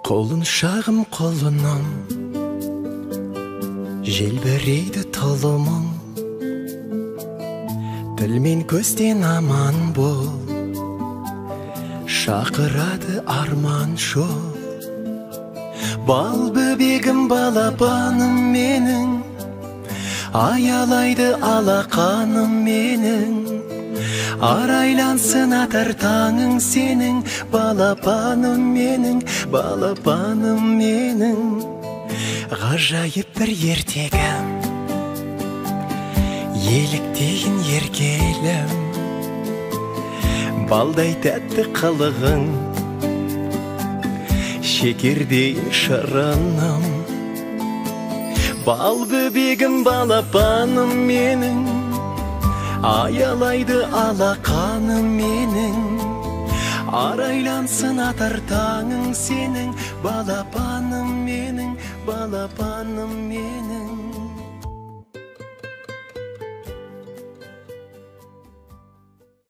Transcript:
Қолын шағым қолынан желбірейді тұлымың, тіл мен көзден аман бол, шақырады арман жол. Бал бөбегім балапаным менің, аялайды алақаным менің, арайлансын атар таңың сенің, балапаным менің, балапаным менің. Ғажайып бір ертегім, еліктейін еркелім, балдай тәтті қылығың, шекердей шырыным. Бал бөбегім балапаным менің, аялайды алақаным менің, арайлансын атар таңың сенің, балапаным менің, балапаным менің.